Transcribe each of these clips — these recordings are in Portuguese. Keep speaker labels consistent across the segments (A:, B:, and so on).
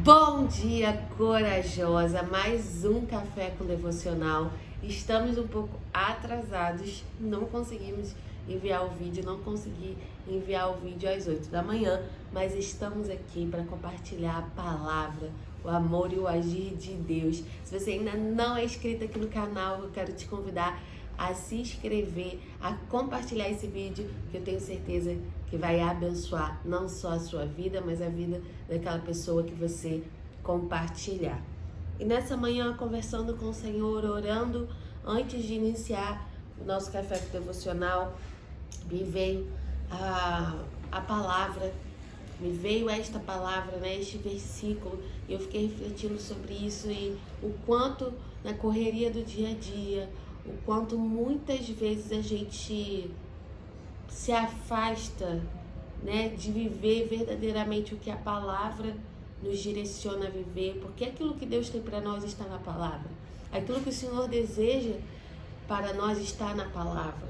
A: Bom dia, corajosa! Mais um café com devocional. Estamos um pouco atrasados, não conseguimos enviar o vídeo, não consegui enviar o vídeo às 8 da manhã, mas estamos aqui para compartilhar a palavra, o amor e o agir de Deus. Se você ainda não é inscrito aqui no canal, eu quero te convidar a se inscrever, a compartilhar esse vídeo, que eu tenho certeza que vai abençoar não só a sua vida, mas a vida daquela pessoa que você compartilhar. E nessa manhã, conversando com o Senhor, orando, antes de iniciar o nosso café devocional, me veio a palavra, me veio esta palavra, né, este versículo, e eu fiquei refletindo sobre isso e o quanto na correria do dia a dia, o quanto muitas vezes a gente se afasta, né, de viver verdadeiramente o que a palavra nos direciona a viver, porque aquilo que Deus tem para nós está na palavra. Aquilo que o Senhor deseja para nós está na palavra.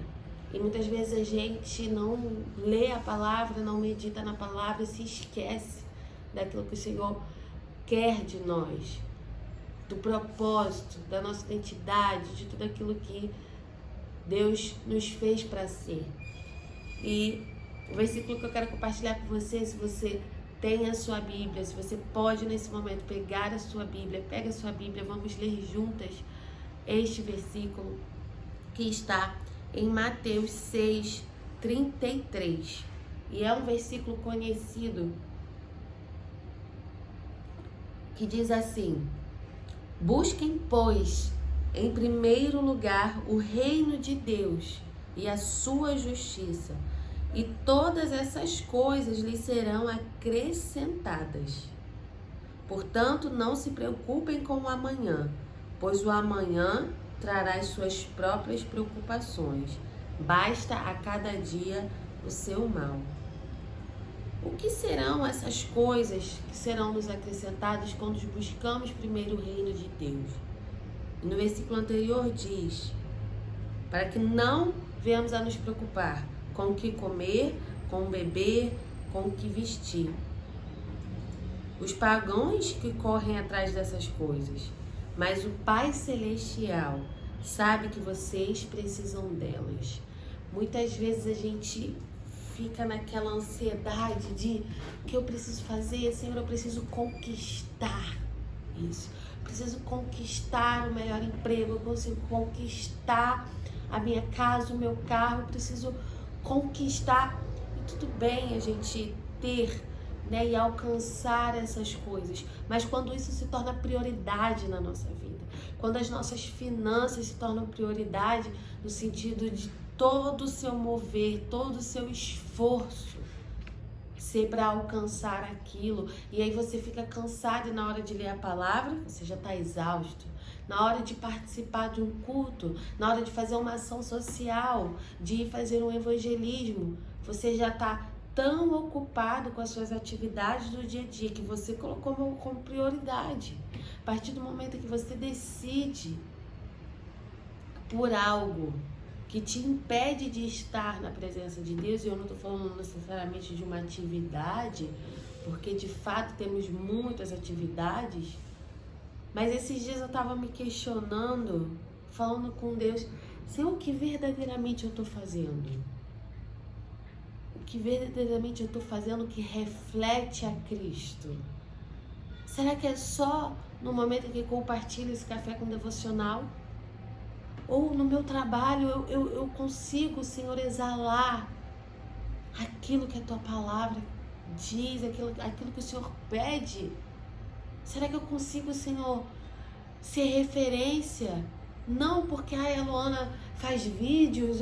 A: E muitas vezes a gente não lê a palavra, não medita na palavra e se esquece daquilo que o Senhor quer de nós, do propósito, da nossa identidade, de tudo aquilo que Deus nos fez para ser. E o versículo que eu quero compartilhar com você, se você tem a sua Bíblia, se você pode nesse momento pegar a sua Bíblia, pega a sua Bíblia, vamos ler juntas este versículo que está em Mateus 6:33. E é um versículo conhecido que diz assim: busquem, pois, em primeiro lugar o reino de Deus e a sua justiça, e todas essas coisas lhes serão acrescentadas. Portanto, não se preocupem com o amanhã, pois o amanhã trará as suas próprias preocupações. Basta a cada dia o seu mal. O que serão essas coisas que serão nos acrescentadas quando buscamos primeiro o reino de Deus? No versículo anterior diz, para que não venhamos a nos preocupar com o que comer, com o beber, com o que vestir. Os pagãos que correm atrás dessas coisas, mas o Pai Celestial sabe que vocês precisam delas. Muitas vezes a gente fica naquela ansiedade de o que eu preciso fazer, Senhor, eu preciso conquistar isso. Preciso conquistar o melhor emprego, eu consigo conquistar a minha casa, o meu carro, eu preciso conquistar. E tudo bem a gente ter, né, e alcançar essas coisas, mas quando isso se torna prioridade na nossa vida, quando as nossas finanças se tornam prioridade no sentido de todo o seu mover, todo o seu esforço ser para alcançar aquilo, e aí você fica cansado e na hora de ler a palavra, você já está exausto. Na hora de participar de um culto, na hora de fazer uma ação social, de ir fazer um evangelismo, você já está tão ocupado com as suas atividades do dia a dia que você colocou como prioridade. A partir do momento que você decide por algo que te impede de estar na presença de Deus, e eu não estou falando necessariamente de uma atividade, porque de fato temos muitas atividades, mas esses dias eu estava me questionando, falando com Deus, Senhor, o que verdadeiramente eu estou fazendo? O que verdadeiramente eu estou fazendo que reflete a Cristo? Será que é só no momento em que compartilho esse café com devocional? Ou no meu trabalho eu consigo, Senhor, exalar aquilo que a Tua palavra diz, aquilo que o Senhor pede? Será que eu consigo, Senhor, ser referência? Não porque a Luana faz vídeos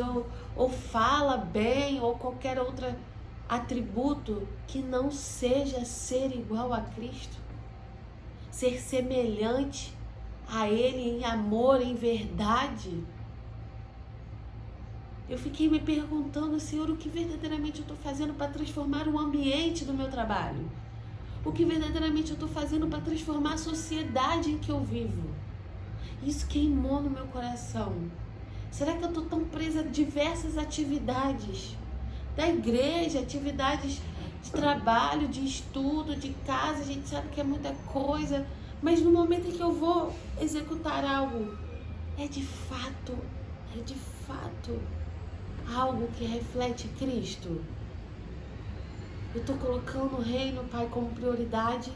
A: ou fala bem ou qualquer outro atributo que não seja ser igual a Cristo, ser semelhante a Ele em amor, em verdade. Eu fiquei me perguntando, Senhor, o que verdadeiramente eu estou fazendo para transformar o ambiente do meu trabalho? O que verdadeiramente eu estou fazendo para transformar a sociedade em que eu vivo? Isso queimou no meu coração. Será que eu estou tão presa a diversas atividades da igreja, atividades de trabalho, de estudo, de casa, a gente sabe que é muita coisa, mas no momento em que eu vou executar algo, é de fato algo que reflete Cristo. Eu estou colocando o reino, Pai, como prioridade.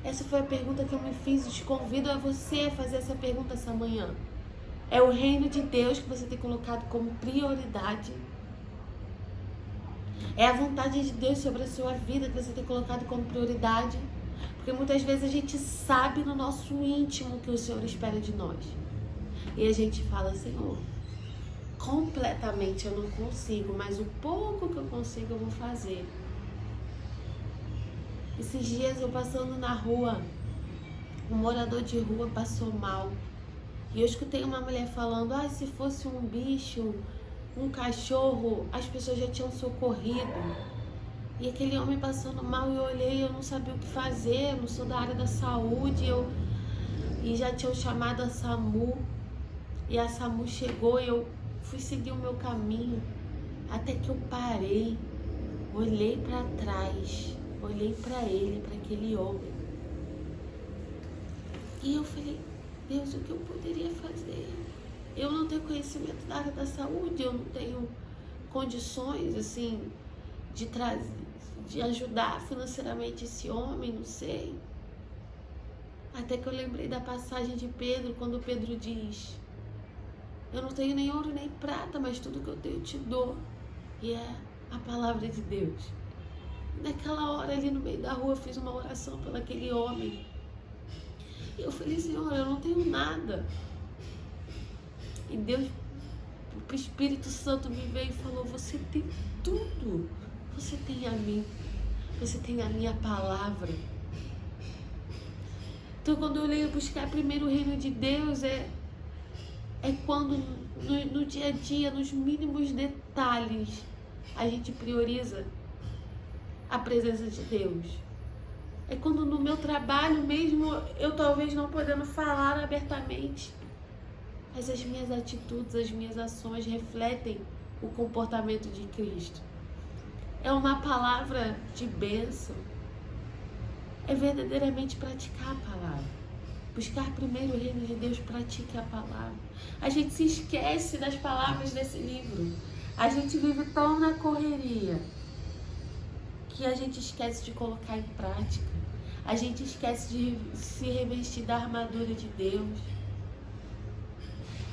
A: Essa foi a pergunta que eu me fiz. Te convido a você a fazer essa pergunta essa manhã. É o reino de Deus que você tem colocado como prioridade? É a vontade de Deus sobre a sua vida que você tem colocado como prioridade? Porque muitas vezes a gente sabe no nosso íntimo o que o Senhor espera de nós. E a gente fala, Senhor, completamente eu não consigo, mas o pouco que eu consigo eu vou fazer. Esses dias eu passando na rua, um morador de rua passou mal. E eu escutei uma mulher falando, se fosse um bicho, um cachorro, as pessoas já tinham socorrido. E aquele homem passando mal, eu olhei, eu não sabia o que fazer, eu não sou da área da saúde, e já tinham chamado a SAMU. E a SAMU chegou, eu fui seguir o meu caminho, até que eu parei, olhei para trás, olhei para ele, para aquele homem. E eu falei, Deus, o que eu poderia fazer? Eu não tenho conhecimento da área da saúde, eu não tenho condições, assim, de ajudar financeiramente esse homem, não sei. Até que eu lembrei da passagem de Pedro, quando Pedro diz, eu não tenho nem ouro nem prata, mas tudo que eu tenho eu te dou. E é a palavra de Deus. Naquela hora ali no meio da rua eu fiz uma oração pelo aquele homem. E eu falei, Senhor, eu não tenho nada. E Deus, o Espírito Santo me veio e falou, você tem tudo. Você tem a mim. Você tem a minha palavra. Então quando eu leio buscar primeiro o reino de Deus, é quando no dia a dia, nos mínimos detalhes, a gente prioriza a presença de Deus. É quando no meu trabalho mesmo, eu talvez não podendo falar abertamente, mas as minhas atitudes, as minhas ações refletem o comportamento de Cristo. É uma palavra de bênção. É verdadeiramente praticar a palavra. Buscar primeiro o reino de Deus, pratique a palavra. A gente se esquece das palavras desse livro. A gente vive tão na correria que a gente esquece de colocar em prática. A gente esquece de se revestir da armadura de Deus.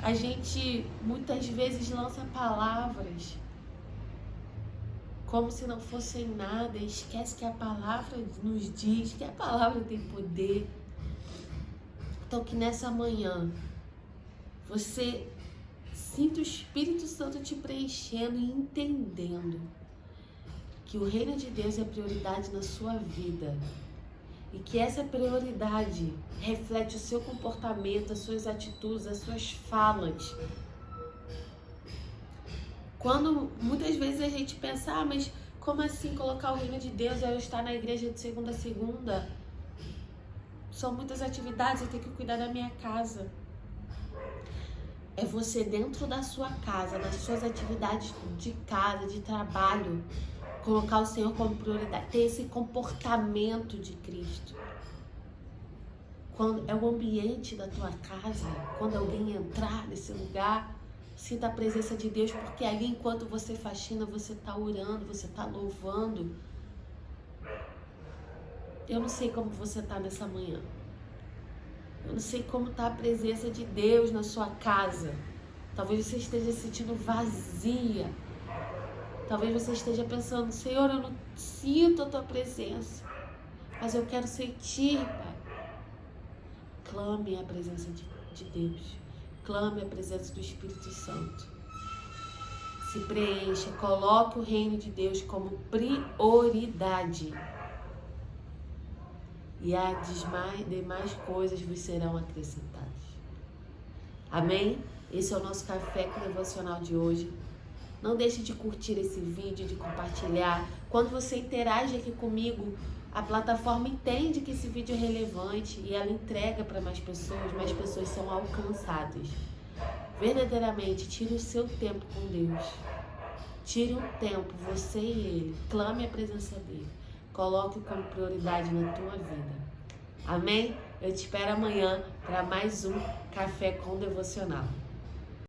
A: A gente muitas vezes lança palavras como se não fossem nada e esquece que a palavra nos diz, que a palavra tem poder. Então que nessa manhã você sinta o Espírito Santo te preenchendo e entendendo que o reino de Deus é prioridade na sua vida e que essa prioridade reflete o seu comportamento, as suas atitudes, as suas falas. Quando muitas vezes a gente pensa, mas como assim colocar o reino de Deus é eu estar na igreja de segunda a segunda? São muitas atividades, eu tenho que cuidar da minha casa. É você dentro da sua casa, das suas atividades de casa, de trabalho, colocar o Senhor como prioridade, ter esse comportamento de Cristo. Quando é o ambiente da tua casa, quando alguém entrar nesse lugar, sinta a presença de Deus, porque ali enquanto você faxina, você está orando, você está louvando. Eu não sei como você está nessa manhã. Eu não sei como está a presença de Deus na sua casa. Talvez você esteja se sentindo vazia. Talvez você esteja pensando, Senhor, eu não sinto a tua presença, mas eu quero sentir, Pai. Clame a presença de Deus. Clame a presença do Espírito Santo. Se preencha, coloque o reino de Deus como prioridade. E as demais coisas vos serão acrescentadas. Amém? Esse é o nosso café com devocional de hoje. Não deixe de curtir esse vídeo, de compartilhar. Quando você interage aqui comigo, a plataforma entende que esse vídeo é relevante e ela entrega para mais pessoas são alcançadas. Verdadeiramente, tire o seu tempo com Deus. Tire um tempo, você e ele, clame a presença dele. Coloque como prioridade na tua vida. Amém? Eu te espero amanhã para mais um Café com Devocional.